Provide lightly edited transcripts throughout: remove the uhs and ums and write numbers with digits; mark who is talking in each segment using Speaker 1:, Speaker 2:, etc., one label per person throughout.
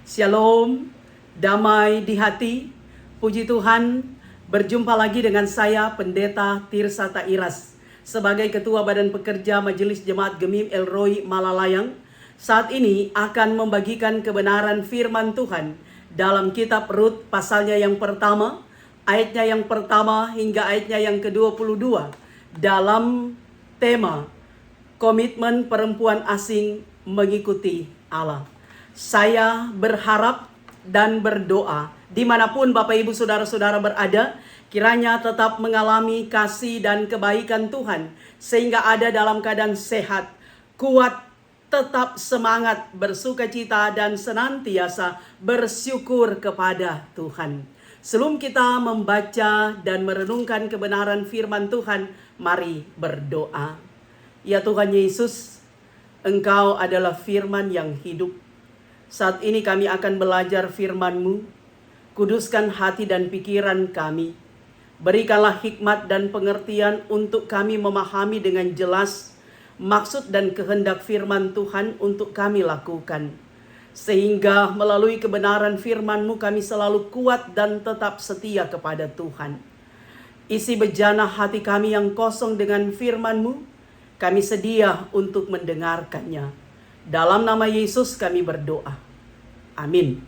Speaker 1: Shalom, damai di hati. Puji Tuhan, berjumpa lagi dengan saya Pendeta Tirsa Tairas sebagai Ketua Badan Pekerja Majelis Jemaat Gemim El Roi Malalayang. Saat ini akan membagikan kebenaran firman Tuhan dalam kitab Rut pasalnya yang pertama, ayatnya yang pertama hingga ayatnya yang ke-22 dalam tema komitmen perempuan asing mengikuti Allah. Saya berharap dan berdoa dimanapun Bapak Ibu Saudara-saudara berada, kiranya tetap mengalami kasih dan kebaikan Tuhan sehingga ada dalam keadaan sehat, kuat, tetap semangat, bersukacita dan senantiasa bersyukur kepada Tuhan. Sebelum kita membaca dan merenungkan kebenaran firman Tuhan, mari berdoa. Ya Tuhan Yesus, Engkau adalah firman yang hidup. Saat ini kami akan belajar firman-Mu. Kuduskan hati dan pikiran kami. Berikanlah hikmat dan pengertian untuk kami memahami dengan jelas maksud dan kehendak firman Tuhan untuk kami lakukan. Sehingga melalui kebenaran firman-Mu kami selalu kuat dan tetap setia kepada Tuhan. Isi bejana hati kami yang kosong dengan firman-Mu, kami sedia untuk mendengarkannya. Dalam nama Yesus kami berdoa. Amin.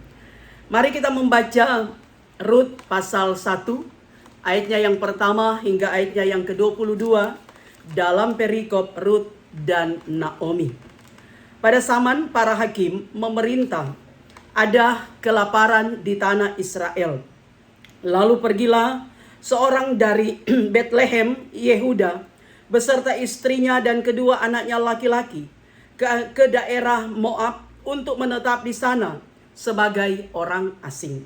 Speaker 1: Mari kita membaca Rut pasal 1, ayatnya yang pertama hingga ayatnya yang ke-22 dalam perikop Rut dan Naomi. Pada zaman para hakim memerintah, ada kelaparan di tanah Israel. Lalu pergilah seorang dari Bethlehem, Yehuda, beserta istrinya dan kedua anaknya laki-laki ke daerah Moab untuk menetap di sana sebagai orang asing.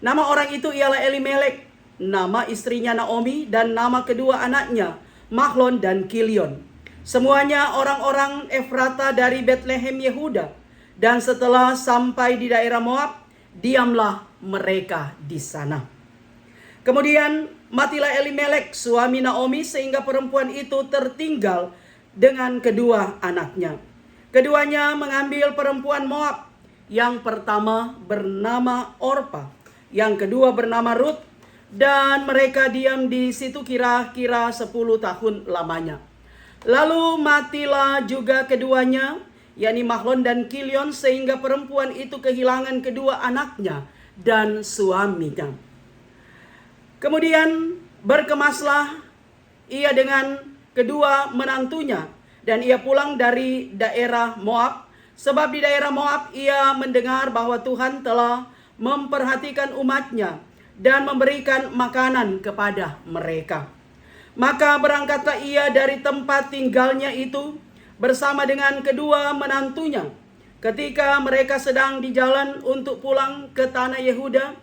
Speaker 1: Nama orang itu ialah Elimelek, nama istrinya Naomi, dan nama kedua anaknya Mahlon dan Kilion. Semuanya orang-orang Efrata dari Bethlehem Yehuda. Dan setelah sampai di daerah Moab, diamlah mereka di sana. Kemudian matilah Elimelek suami Naomi sehingga perempuan itu tertinggal dengan kedua anaknya. Keduanya mengambil perempuan Moab. Yang pertama bernama Orpa, yang kedua bernama Rut, dan mereka diam di situ kira-kira 10 tahun lamanya. Lalu matilah juga keduanya, yakni Mahlon dan Kilion, sehingga perempuan itu kehilangan kedua anaknya dan suaminya. Kemudian berkemaslah ia dengan kedua menantunya, dan ia pulang dari daerah Moab, sebab di daerah Moab ia mendengar bahwa Tuhan telah memperhatikan umatnya dan memberikan makanan kepada mereka. Maka berangkatlah ia dari tempat tinggalnya itu bersama dengan kedua menantunya. Ketika mereka sedang di jalan untuk pulang ke tanah Yehuda,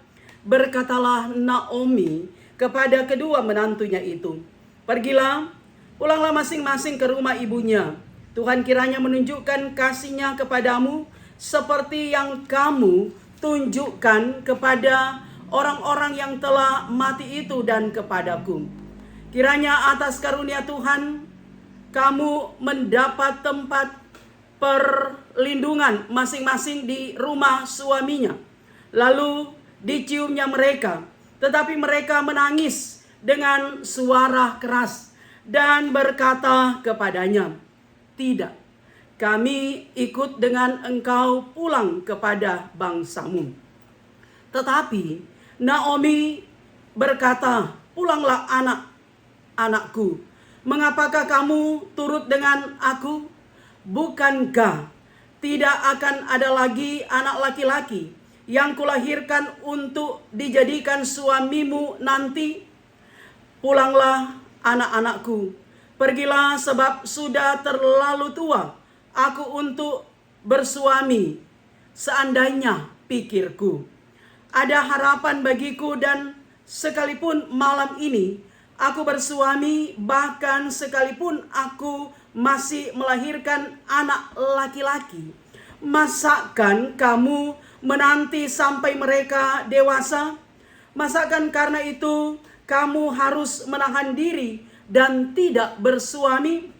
Speaker 1: berkatalah Naomi kepada kedua menantunya itu, "Pergilah, pulanglah masing-masing ke rumah ibunya. Tuhan kiranya menunjukkan kasih-Nya kepadamu seperti yang kamu tunjukkan kepada orang-orang yang telah mati itu dan kepadaku. Kiranya atas karunia Tuhan kamu mendapat tempat perlindungan masing-masing di rumah suaminya." Lalu diciumnya mereka, tetapi mereka menangis dengan suara keras dan berkata kepadanya, "Tidak, kami ikut dengan engkau pulang kepada bangsamu." Tetapi Naomi berkata, "Pulanglah anak-anakku, mengapakah kamu turut dengan aku? Bukankah tidak akan ada lagi anak laki-laki yang kulahirkan untuk dijadikan suamimu nanti? Pulanglah anak-anakku, pergilah sebab sudah terlalu tua aku untuk bersuami. Seandainya pikirku ada harapan bagiku dan sekalipun malam ini aku bersuami, bahkan sekalipun aku masih melahirkan anak laki-laki, masakan kamu menanti sampai mereka dewasa? Masakan karena itu kamu harus menahan diri dan tidak bersuami?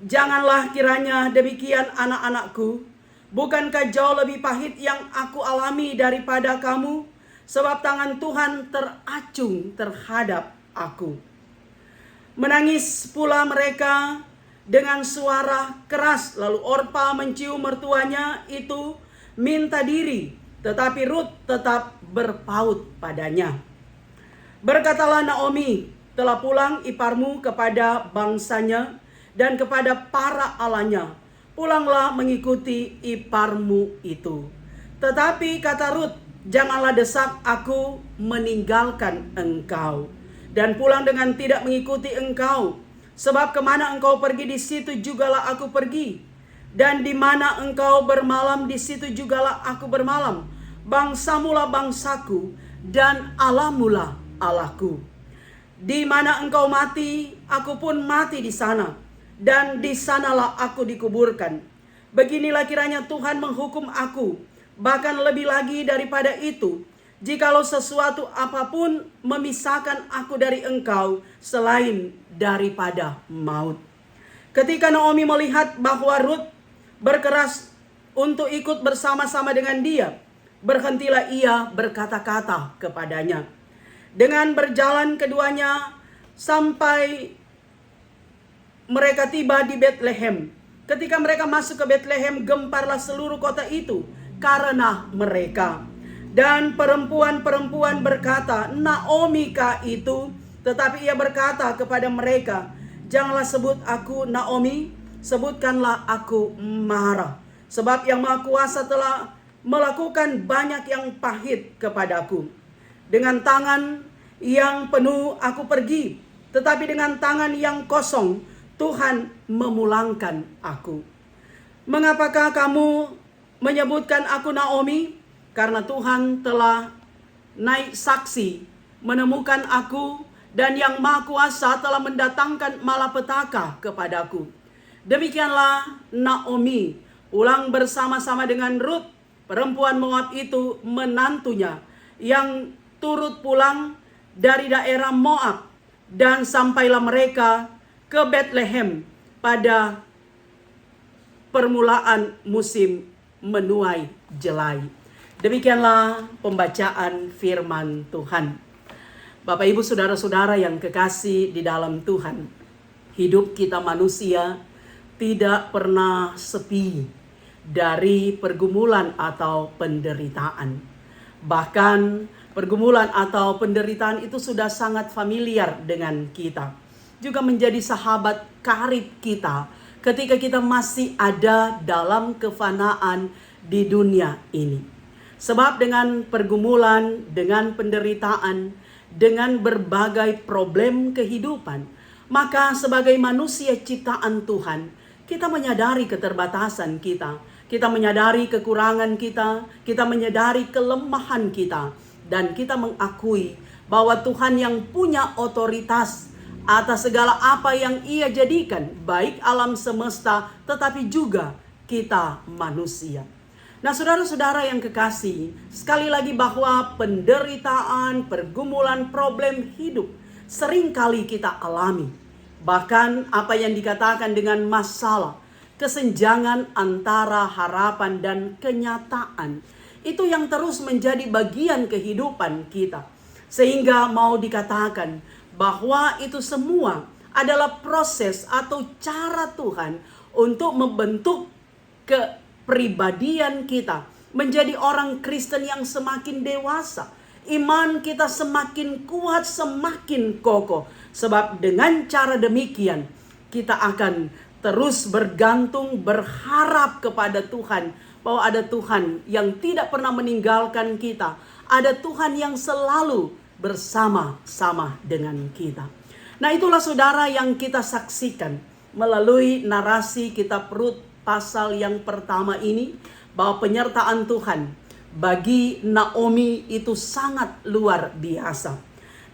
Speaker 1: Janganlah kiranya demikian anak-anakku. Bukankah jauh lebih pahit yang aku alami daripada kamu? Sebab tangan Tuhan teracung terhadap aku. Menangis pula mereka dengan suara keras. Lalu Orpa mencium mertuanya itu minta diri, tetapi Rut tetap berpaut padanya. Berkatalah Naomi, telah pulang iparmu kepada bangsanya dan kepada para alanya. Pulanglah mengikuti iparmu itu. Tetapi kata Rut, janganlah desak aku meninggalkan engkau dan pulang dengan tidak mengikuti engkau. Sebab kemana engkau pergi, di situ jugalah aku pergi. Dan di mana engkau bermalam, di situ jugalah aku bermalam. Bangsamulah bangsaku, dan Allahmulah Allahku. Di mana engkau mati, aku pun mati di sana, dan di sanalah aku dikuburkan. Beginilah kiranya Tuhan menghukum aku, bahkan lebih lagi daripada itu, jikalau sesuatu apapun memisahkan aku dari engkau selain daripada maut. Ketika Naomi melihat bahwa Rut berkeras untuk ikut bersama-sama dengan dia, berhentilah ia berkata-kata kepadanya. Dengan berjalan keduanya sampai mereka tiba di Betlehem. Ketika mereka masuk ke Betlehem, gemparlah seluruh kota itu karena mereka. Dan perempuan-perempuan berkata, Naomi kah itu? Tetapi ia berkata kepada mereka, janganlah sebut aku Naomi, sebutkanlah aku Mara. Sebab yang Maha Kuasa telah melakukan banyak yang pahit kepadaku. Dengan tangan yang penuh aku pergi, tetapi dengan tangan yang kosong Tuhan memulangkan aku. Mengapakah kamu menyebutkan aku Naomi? Karena Tuhan telah naik saksi menemukan aku, dan yang Maha Kuasa telah mendatangkan malapetaka kepadaku. Demikianlah Naomi pulang bersama-sama dengan Rut, perempuan Moab itu, menantunya, yang turut pulang dari daerah Moab, dan sampailah mereka ke Betlehem pada permulaan musim menuai jelai. Demikianlah pembacaan firman Tuhan. Bapak Ibu saudara-saudara yang kekasih di dalam Tuhan, hidup kita manusia tidak pernah sepi dari pergumulan atau penderitaan. Bahkan pergumulan atau penderitaan itu sudah sangat familiar dengan kita. Juga menjadi sahabat karib kita ketika kita masih ada dalam kefanaan di dunia ini. Sebab dengan pergumulan, dengan penderitaan, dengan berbagai problem kehidupan, maka sebagai manusia ciptaan Tuhan, kita menyadari keterbatasan kita. Kita menyadari kekurangan kita menyadari kelemahan kita. Dan kita mengakui bahwa Tuhan yang punya otoritas atas segala apa yang Ia jadikan, baik alam semesta tetapi juga kita manusia. Nah, saudara-saudara yang kekasih, sekali lagi bahwa penderitaan, pergumulan, problem hidup seringkali kita alami. Bahkan apa yang dikatakan dengan masalah, kesenjangan antara harapan dan kenyataan, itu yang terus menjadi bagian kehidupan kita. Sehingga mau dikatakan bahwa itu semua adalah proses atau cara Tuhan untuk membentuk kepribadian kita menjadi orang Kristen yang semakin dewasa. Iman kita semakin kuat, semakin kokoh. Sebab dengan cara demikian kita akan terus bergantung, berharap kepada Tuhan, bahwa ada Tuhan yang tidak pernah meninggalkan kita. Ada Tuhan yang selalu bersama-sama dengan kita. Nah, itulah saudara yang kita saksikan melalui narasi kitab Rut pasal yang pertama ini, bahwa penyertaan Tuhan bagi Naomi itu sangat luar biasa.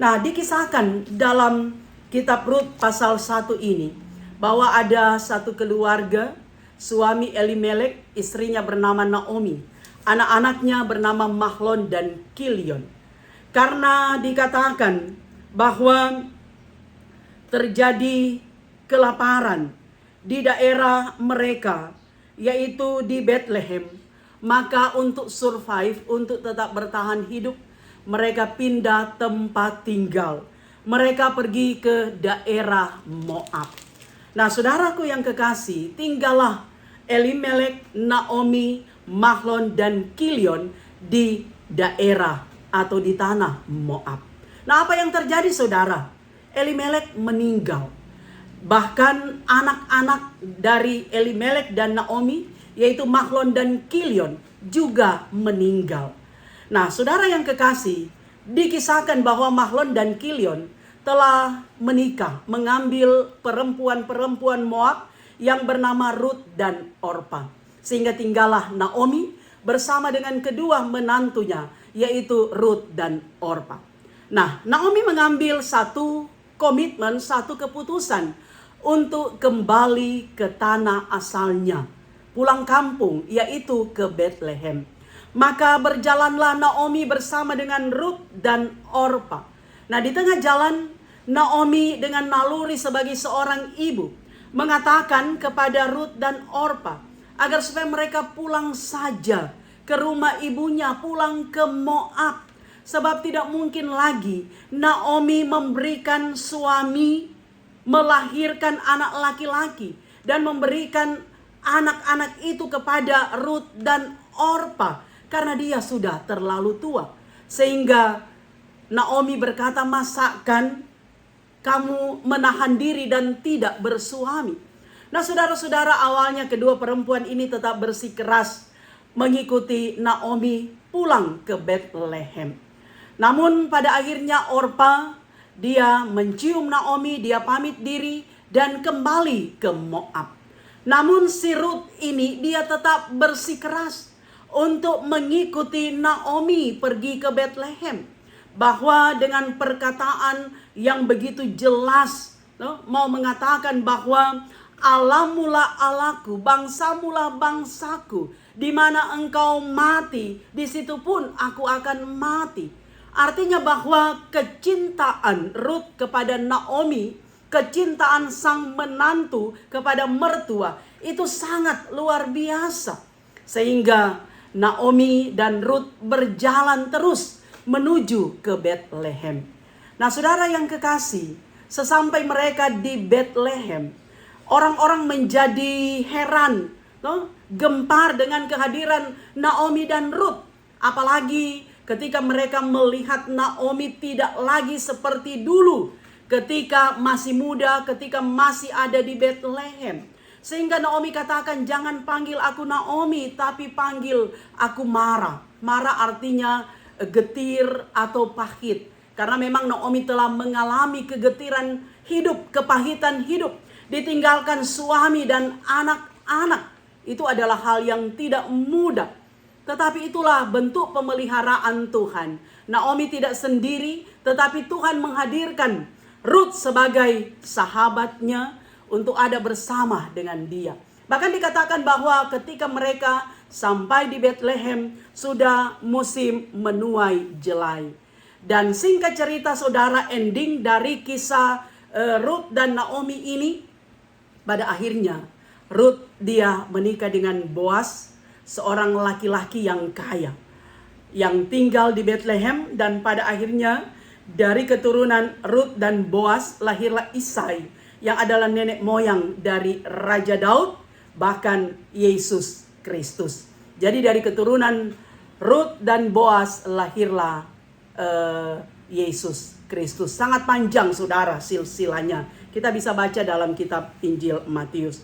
Speaker 1: Nah, dikisahkan dalam kitab Rut pasal 1 ini, bahwa ada satu keluarga, suami Elimelek, istrinya bernama Naomi, anak-anaknya bernama Mahlon dan Kilion. Karena dikatakan bahwa terjadi kelaparan di daerah mereka, yaitu di Bethlehem. Maka untuk survive, untuk tetap bertahan hidup, mereka pindah tempat tinggal. Mereka pergi ke daerah Moab. Nah, saudaraku yang kekasih, tinggallah Elimelek, Naomi, Mahlon, dan Kilion di daerah atau di tanah Moab. Nah, apa yang terjadi, saudara? Elimelek meninggal. Bahkan anak-anak dari Elimelek dan Naomi, yaitu Mahlon dan Kilion, juga meninggal. Nah, saudara yang kekasih, dikisahkan bahwa Mahlon dan Kilion telah menikah, mengambil perempuan-perempuan Moab yang bernama Ruth dan Orpa. Sehingga tinggallah Naomi bersama dengan kedua menantunya, yaitu Ruth dan Orpa. Nah, Naomi mengambil satu komitmen, satu keputusan untuk kembali ke tanah asalnya, pulang kampung, yaitu ke Bethlehem. Maka berjalanlah Naomi bersama dengan Ruth dan Orpa. Nah, di tengah jalan, Naomi dengan naluri sebagai seorang ibu mengatakan kepada Ruth dan Orpa agar supaya mereka pulang saja ke rumah ibunya, pulang ke Moab. Sebab tidak mungkin lagi Naomi memberikan suami, melahirkan anak laki-laki, dan memberikan anak-anak itu kepada Ruth dan Orpa, karena dia sudah terlalu tua. Sehingga Naomi berkata, masakan kamu menahan diri dan tidak bersuami? Nah, saudara-saudara, awalnya kedua perempuan ini tetap bersikeras mengikuti Naomi pulang ke Bethlehem. Namun pada akhirnya Orpa, dia mencium Naomi, dia pamit diri dan kembali ke Moab. Namun si Ruth ini dia tetap bersikeras untuk mengikuti Naomi pergi ke Bethlehem. Bahwa dengan perkataan yang begitu jelas, mau mengatakan bahwa Allahmulah Allahku, bangsamulah bangsaku, di mana engkau mati, di situ pun aku akan mati. Artinya bahwa kecintaan Ruth kepada Naomi, kecintaan sang menantu kepada mertua, itu sangat luar biasa. Sehingga Naomi dan Ruth berjalan terus menuju ke Bethlehem. Nah, saudara yang kekasih, sesampai mereka di Bethlehem, orang-orang menjadi heran, gempar dengan kehadiran Naomi dan Ruth. Apalagi ketika mereka melihat Naomi tidak lagi seperti dulu, ketika masih muda, ketika masih ada di Bethlehem. Sehingga Naomi katakan, jangan panggil aku Naomi, tapi panggil aku Mara. Mara artinya getir atau pahit. Karena memang Naomi telah mengalami kegetiran hidup, kepahitan hidup. Ditinggalkan suami dan anak-anak. Itu adalah hal yang tidak mudah. Tetapi itulah bentuk pemeliharaan Tuhan. Naomi tidak sendiri, tetapi Tuhan menghadirkan Ruth sebagai sahabatnya untuk ada bersama dengan dia. Bahkan dikatakan bahwa ketika mereka sampai di Bethlehem, sudah musim menuai jelai. Dan singkat cerita, saudara, ending dari kisah Ruth dan Naomi ini, pada akhirnya Ruth dia menikah dengan Boaz, seorang laki-laki yang kaya, yang tinggal di Bethlehem. Dan pada akhirnya dari keturunan Ruth dan Boaz lahirlah Isai, yang adalah nenek moyang dari Raja Daud, bahkan Yesus Kristus. Jadi dari keturunan Ruth dan Boaz lahirlah Yesus Kristus. Sangat panjang, saudara, silsilahnya. Kita bisa baca dalam kitab Injil Matius.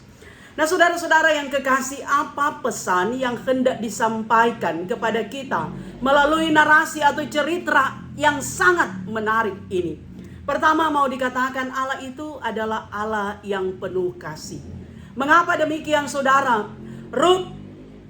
Speaker 1: Nah, saudara-saudara yang kekasih, apa pesan yang hendak disampaikan kepada kita melalui narasi atau cerita yang sangat menarik ini? Pertama, mau dikatakan Allah itu adalah Allah yang penuh kasih. Mengapa demikian, saudara? Ruth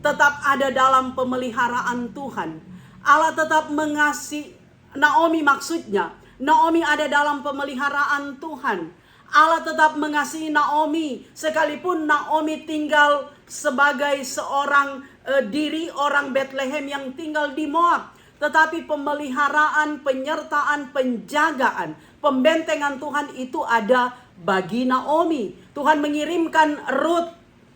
Speaker 1: tetap ada dalam pemeliharaan Tuhan. Allah tetap mengasihi Naomi, maksudnya Naomi ada dalam pemeliharaan Tuhan. Allah tetap mengasihi Naomi, sekalipun Naomi tinggal sebagai seorang diri orang Bethlehem yang tinggal di Moab. Tetapi pemeliharaan, penyertaan, penjagaan, pembentengan Tuhan itu ada bagi Naomi. Tuhan mengirimkan Ruth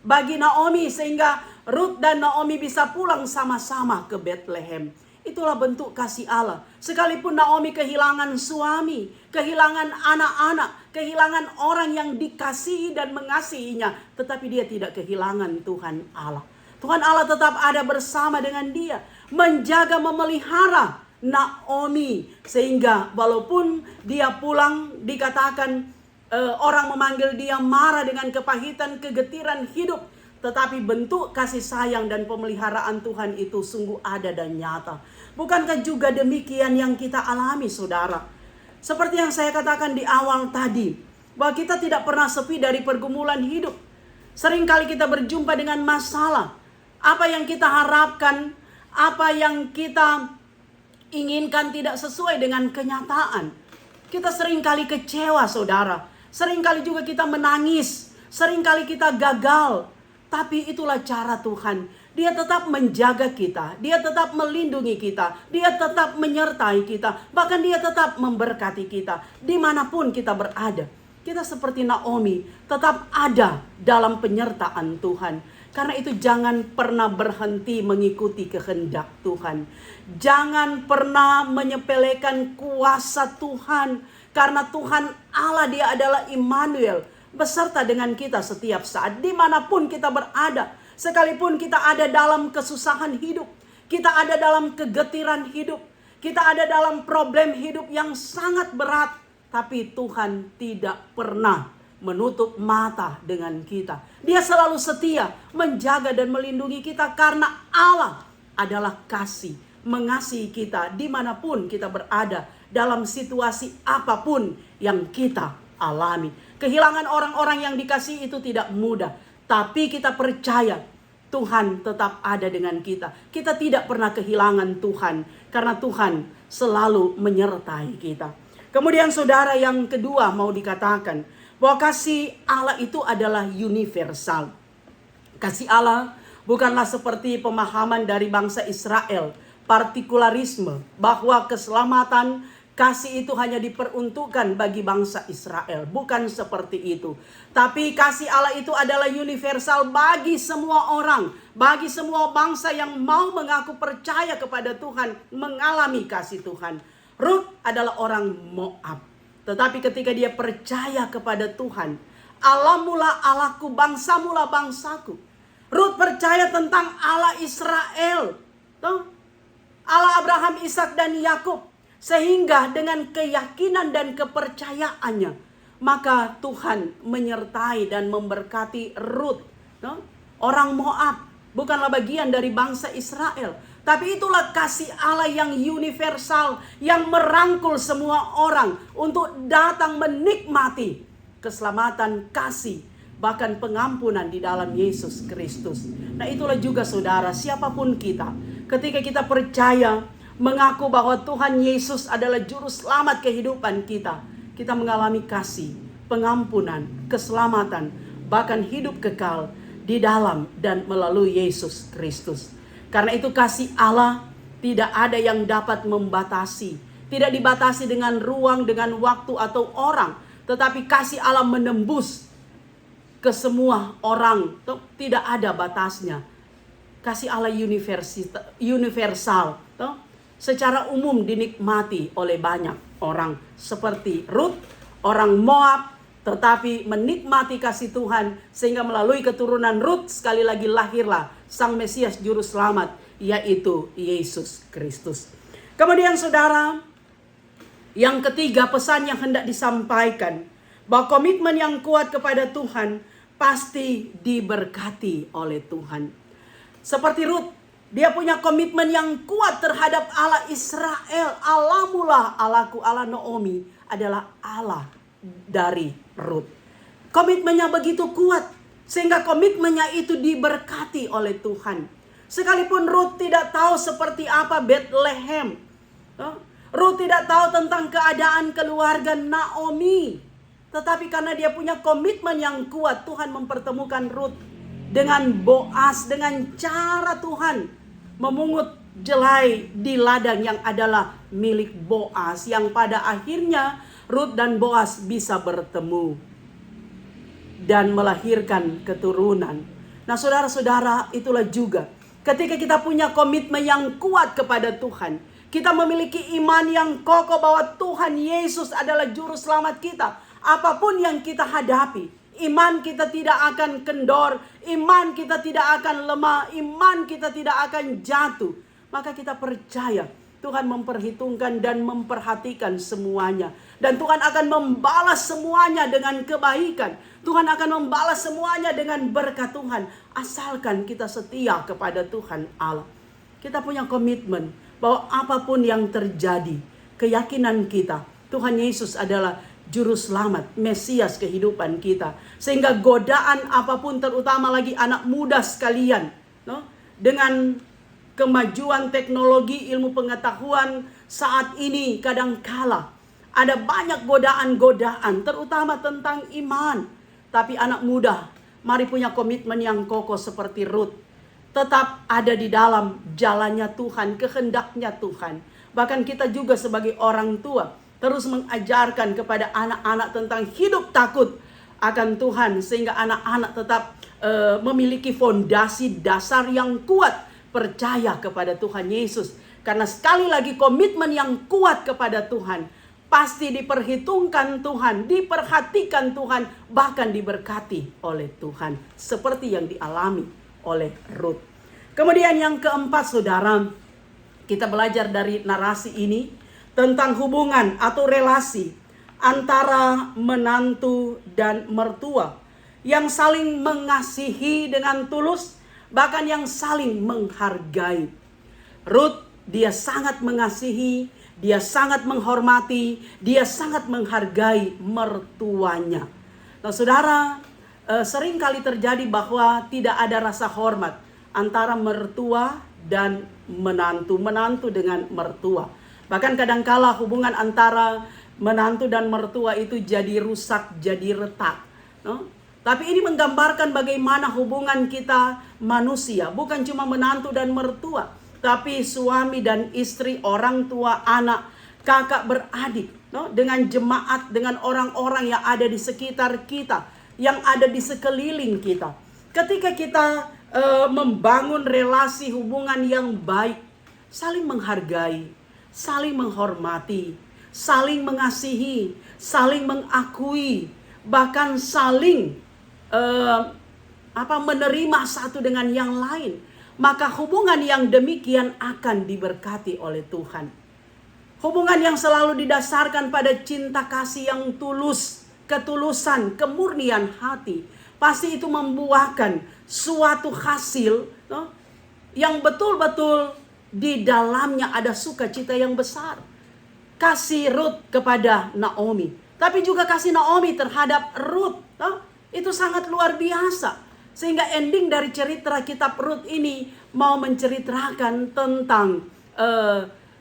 Speaker 1: bagi Naomi sehingga Ruth dan Naomi bisa pulang sama-sama ke Bethlehem. Itulah bentuk kasih Allah. Sekalipun Naomi kehilangan suami, kehilangan anak-anak, kehilangan orang yang dikasihi dan mengasihinya, tetapi dia tidak kehilangan Tuhan Allah. Tuhan Allah tetap ada bersama dengan dia, menjaga, memelihara Naomi, sehingga walaupun dia pulang dikatakan orang memanggil dia marah dengan kepahitan, kegetiran hidup, tetapi bentuk kasih sayang dan pemeliharaan Tuhan itu sungguh ada dan nyata. Bukankah juga demikian yang kita alami, saudara? Seperti yang saya katakan di awal tadi, bahwa kita tidak pernah sepi dari pergumulan hidup. Seringkali kita berjumpa dengan masalah. Apa yang kita harapkan, apa yang kita inginkan tidak sesuai dengan kenyataan. Kita seringkali kecewa, saudara. Seringkali juga kita menangis. Seringkali kita gagal. Tapi itulah cara Tuhan. Dia tetap menjaga kita. Dia tetap melindungi kita. Dia tetap menyertai kita. Bahkan dia tetap memberkati kita. Dimanapun kita berada. Kita seperti Naomi. Tetap ada dalam penyertaan Tuhan. Karena itu jangan pernah berhenti mengikuti kehendak Tuhan. Jangan pernah menyepelekan kuasa Tuhan. Karena Tuhan Allah, dia adalah Immanuel, beserta dengan kita setiap saat. Dimanapun kita berada. Sekalipun kita ada dalam kesusahan hidup. Kita ada dalam kegetiran hidup. Kita ada dalam problem hidup yang sangat berat. Tapi Tuhan tidak pernah menutup mata dengan kita. Dia selalu setia menjaga dan melindungi kita karena Allah adalah kasih, mengasihi kita dimanapun kita berada, dalam situasi apapun yang kita alami. Kehilangan orang-orang yang dikasihi itu tidak mudah, tapi kita percaya Tuhan tetap ada dengan kita. Kita tidak pernah kehilangan Tuhan karena Tuhan selalu menyertai kita. Kemudian saudara, yang kedua mau dikatakan bahwa kasih Allah itu adalah universal. Kasih Allah bukanlah seperti pemahaman dari bangsa Israel, partikularisme, bahwa keselamatan kasih itu hanya diperuntukkan bagi bangsa Israel. Bukan seperti itu. Tapi kasih Allah itu adalah universal bagi semua orang, bagi semua bangsa yang mau mengaku percaya kepada Tuhan, mengalami kasih Tuhan. Ruth adalah orang Moab. Tetapi ketika dia percaya kepada Tuhan, Allah mula Allahku, bangsa mula bangsaku. Ruth percaya tentang Allah Israel, Allah Abraham, Ishak dan Yakub. Sehingga dengan keyakinan dan kepercayaannya, maka Tuhan menyertai dan memberkati Ruth. Orang Moab bukanlah bagian dari bangsa Israel. Tapi itulah kasih Allah yang universal, yang merangkul semua orang untuk datang menikmati keselamatan, kasih, bahkan pengampunan di dalam Yesus Kristus. Nah itulah juga saudara, siapapun kita, ketika kita percaya, mengaku bahwa Tuhan Yesus adalah juru selamat kehidupan kita, kita mengalami kasih, pengampunan, keselamatan, bahkan hidup kekal di dalam dan melalui Yesus Kristus. Karena itu kasih Allah tidak ada yang dapat membatasi. Tidak dibatasi dengan ruang, dengan waktu atau orang. Tetapi kasih Allah menembus ke semua orang. Tidak ada batasnya. Kasih Allah universal. Secara umum dinikmati oleh banyak orang. Seperti Ruth, orang Moab. Tetapi menikmati kasih Tuhan sehingga melalui keturunan Ruth sekali lagi lahirlah Sang Mesias Juru Selamat, yaitu Yesus Kristus. Kemudian saudara, yang ketiga pesan yang hendak disampaikan, bahwa komitmen yang kuat kepada Tuhan pasti diberkati oleh Tuhan. Seperti Ruth, dia punya komitmen yang kuat terhadap Allah Israel. Allah mula Allahku, Allah Naomi adalah Allah dari Ruth. Komitmennya begitu kuat sehingga komitmennya itu diberkati oleh Tuhan. Sekalipun Ruth tidak tahu seperti apa Bethlehem, Ruth tidak tahu tentang keadaan keluarga Naomi, tetapi karena dia punya komitmen yang kuat, Tuhan mempertemukan Ruth dengan Boaz, dengan cara Tuhan memungut jelai di ladang yang adalah milik Boaz, yang pada akhirnya Ruth dan Boaz bisa bertemu dan melahirkan keturunan. Nah saudara-saudara, itulah juga ketika kita punya komitmen yang kuat kepada Tuhan, kita memiliki iman yang kokoh bahwa Tuhan Yesus adalah juru selamat kita. Apapun yang kita hadapi, iman kita tidak akan kendor, iman kita tidak akan lemah, iman kita tidak akan jatuh. Maka kita percaya Tuhan memperhitungkan dan memperhatikan semuanya. Dan Tuhan akan membalas semuanya dengan kebaikan. Tuhan akan membalas semuanya dengan berkat Tuhan. Asalkan kita setia kepada Tuhan Allah. Kita punya komitmen bahwa apapun yang terjadi, keyakinan kita, Tuhan Yesus adalah Juru Selamat, Mesias kehidupan kita. Sehingga godaan apapun, terutama lagi anak muda sekalian, dengan kemajuan teknologi, ilmu pengetahuan saat ini kadangkala ada banyak godaan-godaan, terutama tentang iman. Tapi anak muda, mari punya komitmen yang kokoh seperti Ruth. Tetap ada di dalam jalannya Tuhan, kehendaknya Tuhan. Bahkan kita juga sebagai orang tua terus mengajarkan kepada anak-anak tentang hidup takut akan Tuhan. Sehingga anak-anak tetap memiliki fondasi dasar yang kuat, percaya kepada Tuhan Yesus. Karena sekali lagi komitmen yang kuat kepada Tuhan pasti diperhitungkan Tuhan, diperhatikan Tuhan, bahkan diberkati oleh Tuhan. Seperti yang dialami oleh Ruth. Kemudian yang keempat saudara, kita belajar dari narasi ini tentang hubungan atau relasi antara menantu dan mertua yang saling mengasihi dengan tulus, bahkan yang saling menghargai. Ruth, dia sangat mengasihi, dia sangat menghormati, dia sangat menghargai mertuanya. Nah saudara, sering kali terjadi bahwa tidak ada rasa hormat antara mertua dan menantu, menantu dengan mertua. Bahkan kadangkala hubungan antara menantu dan mertua itu jadi rusak, jadi retak. Tapi ini menggambarkan bagaimana hubungan kita manusia, bukan cuma menantu dan mertua, tapi suami dan istri, orang tua, anak, kakak beradik, dengan jemaat, dengan orang-orang yang ada di sekitar kita, yang ada di sekeliling kita. Ketika kita membangun relasi hubungan yang baik, saling menghargai, saling menghormati, saling mengasihi, saling mengakui, bahkan saling menerima satu dengan yang lain, maka hubungan yang demikian akan diberkati oleh Tuhan. Hubungan yang selalu didasarkan pada cinta kasih yang tulus, ketulusan, kemurnian hati, pasti itu membuahkan suatu hasil yang betul-betul di dalamnya ada sukacita yang besar. Kasih Ruth kepada Naomi, tapi juga kasih Naomi terhadap Ruth, itu sangat luar biasa. Sehingga ending dari cerita kitab Ruth ini mau menceritakan tentang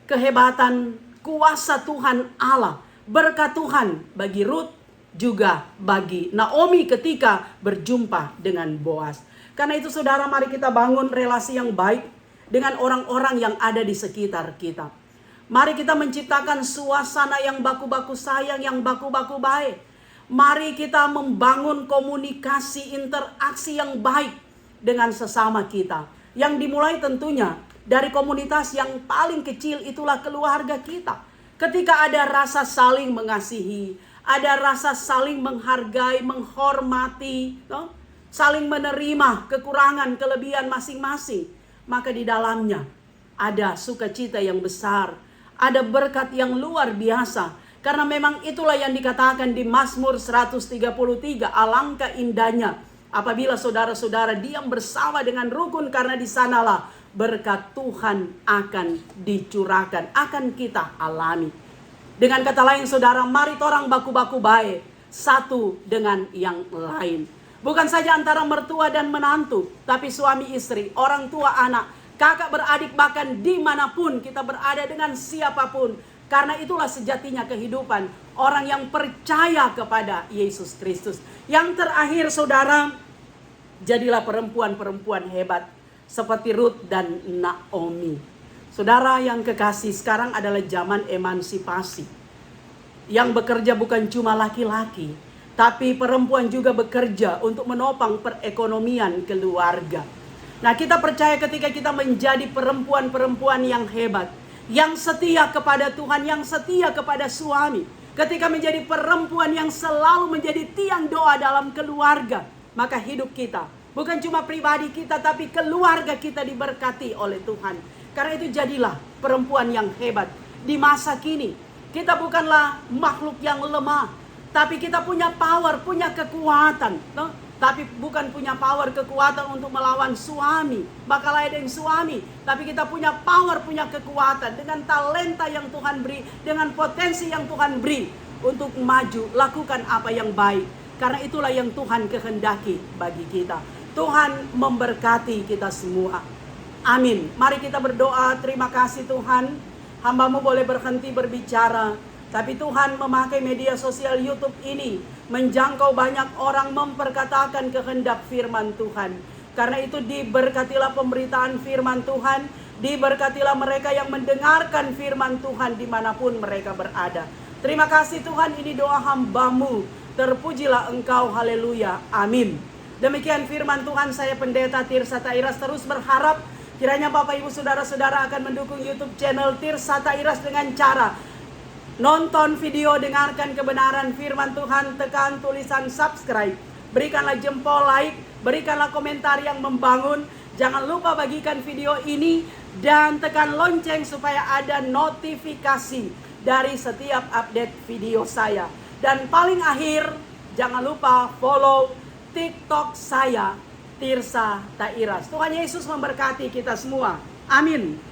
Speaker 1: kehebatan kuasa Tuhan Allah, berkat Tuhan bagi Ruth, juga bagi Naomi ketika berjumpa dengan Boaz. Karena itu saudara, mari kita bangun relasi yang baik dengan orang-orang yang ada di sekitar kita. Mari kita menciptakan suasana yang baku-baku sayang, yang baku-baku baik. Mari kita membangun komunikasi, interaksi yang baik dengan sesama kita. Yang dimulai tentunya dari komunitas yang paling kecil, itulah keluarga kita. Ketika ada rasa saling mengasihi, ada rasa saling menghargai, menghormati, saling menerima kekurangan, kelebihan masing-masing, maka di dalamnya ada sukacita yang besar, ada berkat yang luar biasa. Karena memang itulah yang dikatakan di Mazmur 133, alangkah indahnya apabila saudara-saudara diam bersama dengan rukun, karena di sanalah berkat Tuhan akan dicurahkan, akan kita alami. Dengan kata lain saudara, mari orang baku-baku baik satu dengan yang lain. Bukan saja antara mertua dan menantu, tapi suami istri, orang tua anak, kakak beradik, bahkan dimanapun kita berada dengan siapapun. Karena itulah sejatinya kehidupan orang yang percaya kepada Yesus Kristus. Yang terakhir saudara, jadilah perempuan-perempuan hebat seperti Ruth dan Naomi. Saudara yang kekasih, sekarang adalah zaman emansipasi. Yang bekerja bukan cuma laki-laki, tapi perempuan juga bekerja untuk menopang perekonomian keluarga. Nah, kita percaya ketika kita menjadi perempuan-perempuan yang hebat, yang setia kepada Tuhan, yang setia kepada suami, ketika menjadi perempuan yang selalu menjadi tiang doa dalam keluarga, maka hidup kita, bukan cuma pribadi kita, tapi keluarga kita diberkati oleh Tuhan. Karena itu jadilah perempuan yang hebat. Di masa kini, kita bukanlah makhluk yang lemah, tapi kita punya power, punya kekuatan. No? Tapi bukan punya power, kekuatan untuk melawan suami, bakal ada yang suami. Tapi kita punya power, punya kekuatan dengan talenta yang Tuhan beri, dengan potensi yang Tuhan beri untuk maju, lakukan apa yang baik. Karena itulah yang Tuhan kehendaki bagi kita. Tuhan memberkati kita semua. Amin. Mari kita berdoa. Terima kasih Tuhan. Hamba-Mu boleh berhenti berbicara, tapi Tuhan memakai media sosial YouTube ini menjangkau banyak orang, memperkatakan kehendak firman Tuhan. Karena itu diberkatilah pemberitaan firman Tuhan, diberkatilah mereka yang mendengarkan firman Tuhan dimanapun mereka berada. Terima kasih Tuhan, ini doa hamba-Mu. Terpujilah Engkau, haleluya, amin. Demikian firman Tuhan. Saya Pendeta Tirsa Tairas terus berharap kiranya Bapak Ibu Saudara-saudara akan mendukung YouTube channel Tirsa Tairas dengan cara nonton video, dengarkan kebenaran firman Tuhan, tekan tulisan subscribe, berikanlah jempol like, berikanlah komentar yang membangun. Jangan lupa bagikan video ini dan tekan lonceng supaya ada notifikasi dari setiap update video saya. Dan paling akhir, jangan lupa follow TikTok saya, Tirsa Tairas. Tuhan Yesus memberkati kita semua. Amin.